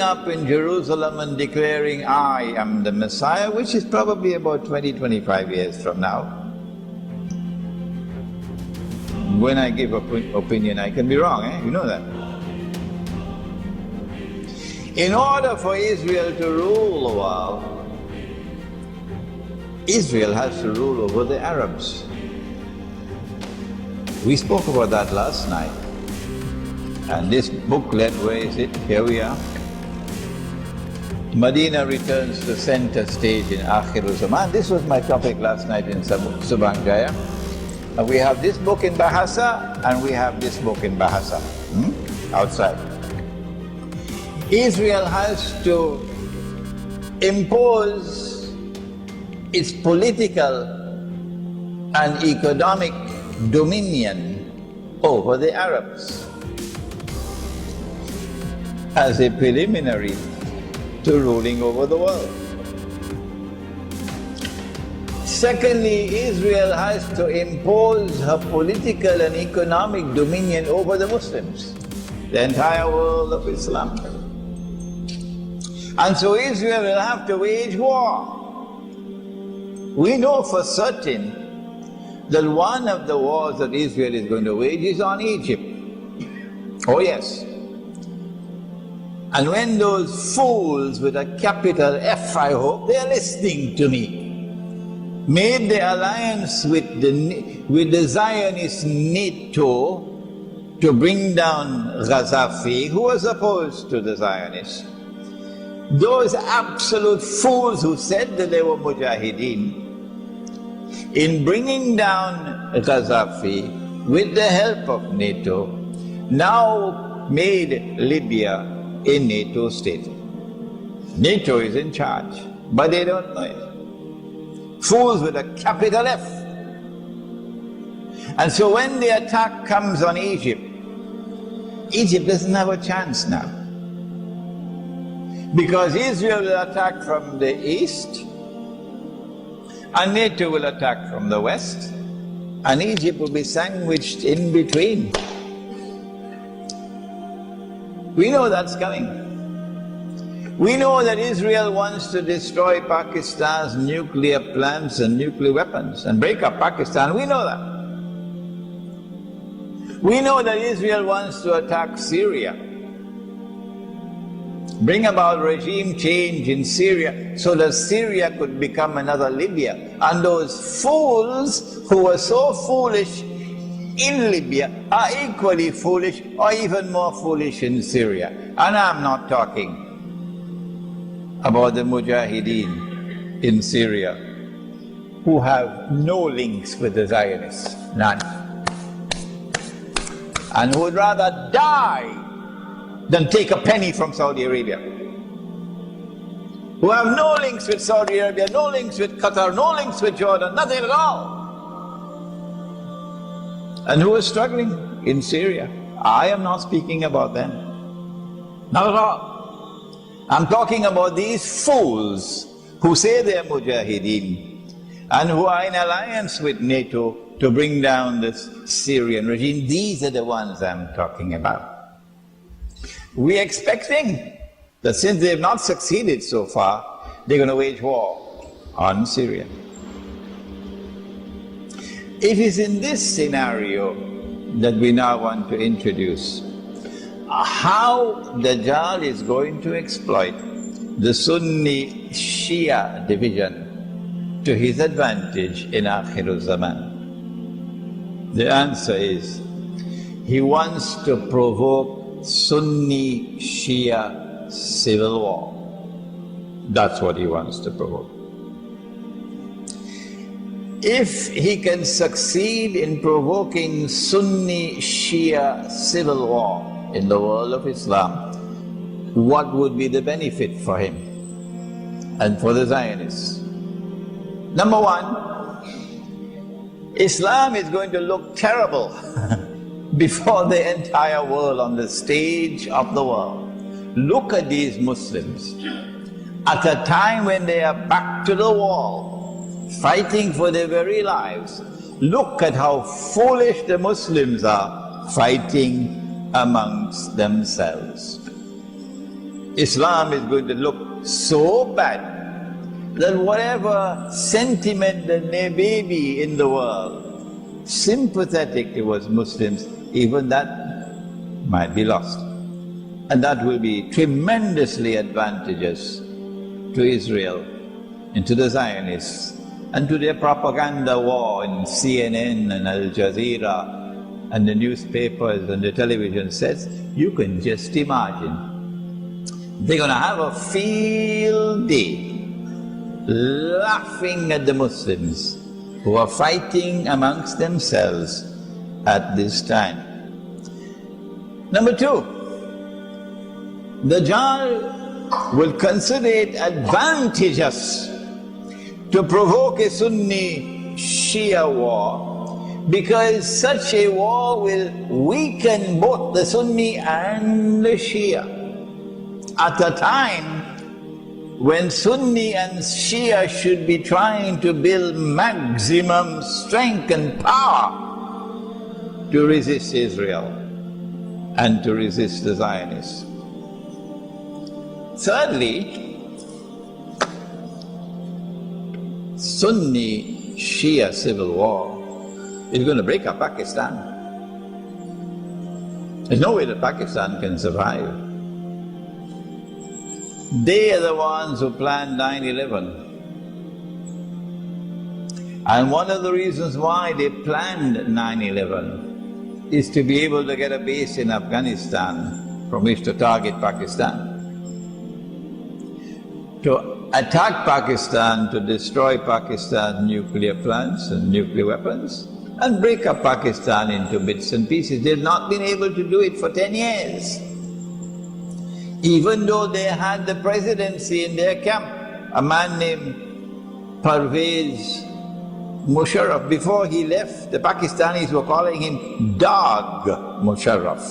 getting up in Jerusalem and declaring, I am the Messiah, which is probably about 20-25 years from now. When I give opinion, I can be wrong, you know that. In order for Israel to rule the world, Israel has to rule over the Arabs. We spoke about that last night. And this booklet, where is it? Here we are. Medina returns to center stage in Zaman. This was my topic last night in Subang Jaya. And we have this book in Bahasa and we have this book in Bahasa outside. Israel has to impose its political and economic dominion over the Arabs as a preliminary to ruling over the world. Secondly, Israel has to impose her political and economic dominion over the Muslims, the entire world of Islam. And so Israel will have to wage war. We know for certain that one of the wars that Israel is going to wage is on Egypt. Oh yes. And when those fools with a capital F, I hope they are listening to me, made the alliance with the Zionist NATO to bring down Gaddafi, who was opposed to the Zionists, those absolute fools who said that they were Mujahideen, in bringing down Gaddafi with the help of NATO, now made Libya a NATO state. NATO is in charge, but they don't know it. Fools with a capital F. And so when the attack comes on Egypt, Egypt doesn't have a chance now. Because Israel will attack from the east, and NATO will attack from the west, and Egypt will be sandwiched in between. We know that's coming. We know that Israel wants to destroy Pakistan's nuclear plants and nuclear weapons and break up Pakistan. We know that. We know that Israel wants to attack Syria, bring about regime change in Syria so that Syria could become another Libya. And those fools who were so foolish in Libya are equally foolish or even more foolish in Syria. And I'm not talking about the Mujahideen in Syria who have no links with the Zionists, none, and who would rather die than take a penny from Saudi Arabia, who have no links with Saudi Arabia, no links with Qatar, no links with Jordan, nothing at all, and who are struggling in Syria. I am not speaking about them, not at all. I'm talking about these fools who say they are Mujahideen and who are in alliance with NATO to bring down this Syrian regime. These are the ones I'm talking about. We're expecting that since they've not succeeded so far, they're going to wage war on Syria. It is in this scenario that we now want to introduce how Dajjal is going to exploit the Sunni Shia division to his advantage in Zaman. The answer is, he wants to provoke Sunni Shia civil war. That's what he wants to provoke. If he can succeed in provoking Sunni Shia civil war in the world of Islam, what would be the benefit for him and for the Zionists? Number one, Islam is going to look terrible before the entire world on the stage of the world. Look at these Muslims at a time when they are back to the wall, fighting for their very lives. Look at how foolish the Muslims are fighting amongst themselves. Islam is going to look so bad that whatever sentiment that may be in the world sympathetic towards Muslims, even that might be lost. And that will be tremendously advantageous to Israel and to the Zionists and to their propaganda war in CNN and Al Jazeera and the newspapers and the television sets. You can just imagine. They're going to have a field day laughing at the Muslims who are fighting amongst themselves at this time. Number two, the Dajjal will consider it advantageous to provoke a Sunni Shia war, because such a war will weaken both the Sunni and the Shia at a time when Sunni and Shia should be trying to build maximum strength and power to resist Israel and to resist the Zionists. Thirdly, Sunni-Shia civil war is going to break up Pakistan. There's no way that Pakistan can survive. They are the ones who planned 9/11. And one of the reasons why they planned 9/11 is to be able to get a base in Afghanistan from which to target Pakistan, to attack Pakistan, to destroy Pakistan's nuclear plants and nuclear weapons, and break up Pakistan into bits and pieces. They've not been able to do it for 10 years. Even though they had the presidency in their camp, a man named Parvez Musharraf, before he left, the Pakistanis were calling him Dog Musharraf.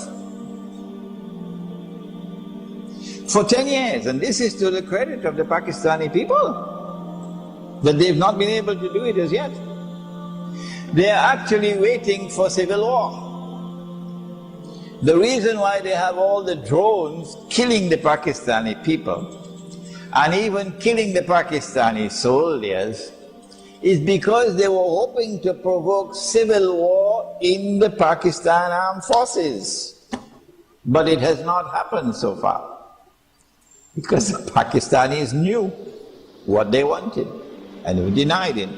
For 10 years, and this is to the credit of the Pakistani people, that they've not been able to do it as yet. They are actually waiting for civil war. The reason why they have all the drones killing the Pakistani people and even killing the Pakistani soldiers is because they were hoping to provoke civil war in the Pakistan armed forces. But it has not happened so far, because the Pakistanis knew what they wanted and were denied it.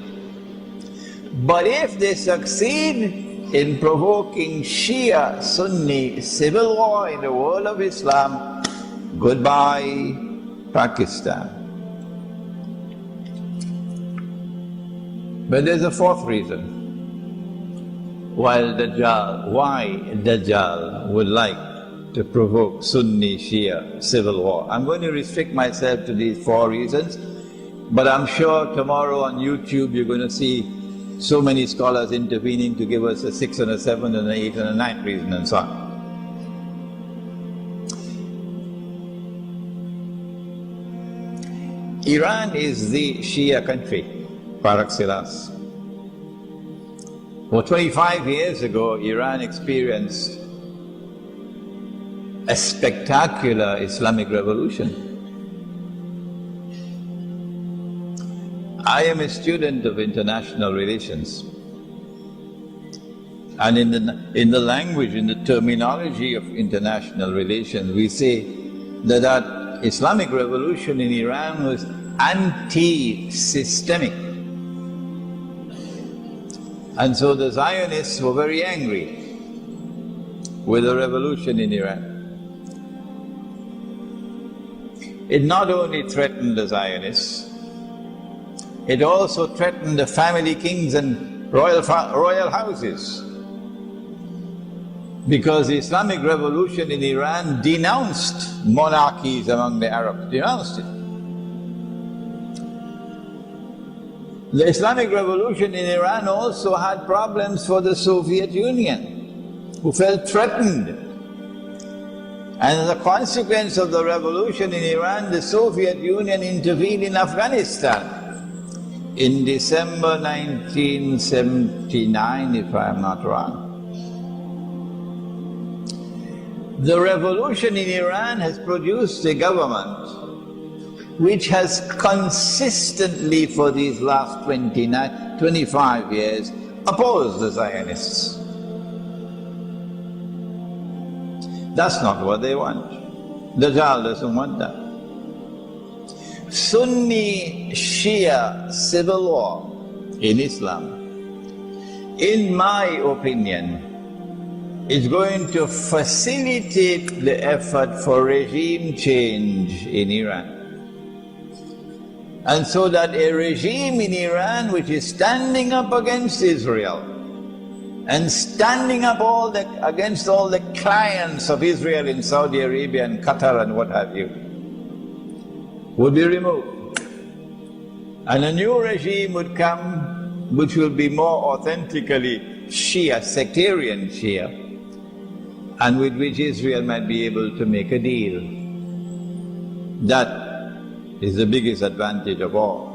But if they succeed in provoking Shia-Sunni civil war in the world of Islam, goodbye Pakistan. But there's a fourth reason why Dajjal would like to provoke Sunni-Shia civil war. I'm going to restrict myself to these four reasons, but I'm sure tomorrow on YouTube you're going to see so many scholars intervening to give us a sixth and a seventh and an eighth and a ninth reason and so on. Iran is the Shia country par excellence. Well, 25 years ago, Iran experienced a spectacular Islamic revolution. I am a student of international relations, and in the language, in the terminology of international relations, we say that that Islamic revolution in Iran was anti-systemic. And so the Zionists were very angry with the revolution in Iran. It not only threatened the Zionists, it also threatened the family kings and royal houses, because the Islamic revolution in Iran denounced monarchies among the Arabs, denounced it. The Islamic revolution in Iran also had problems for the Soviet Union, who felt threatened. And as a consequence of the revolution in Iran, the Soviet Union intervened in Afghanistan in December 1979, if I am not wrong. The revolution in Iran has produced a government which has consistently for these last 25 years opposed the Zionists. That's not what they want. Dajjal doesn't want that. Sunni Shia civil war in Islam, in my opinion, is going to facilitate the effort for regime change in Iran. And so that a regime in Iran which is standing up against Israel and standing up against all the clients of Israel in Saudi Arabia and Qatar and what have you, would be removed. And a new regime would come which will be more authentically Shia, sectarian Shia, and with which Israel might be able to make a deal. That is the biggest advantage of all.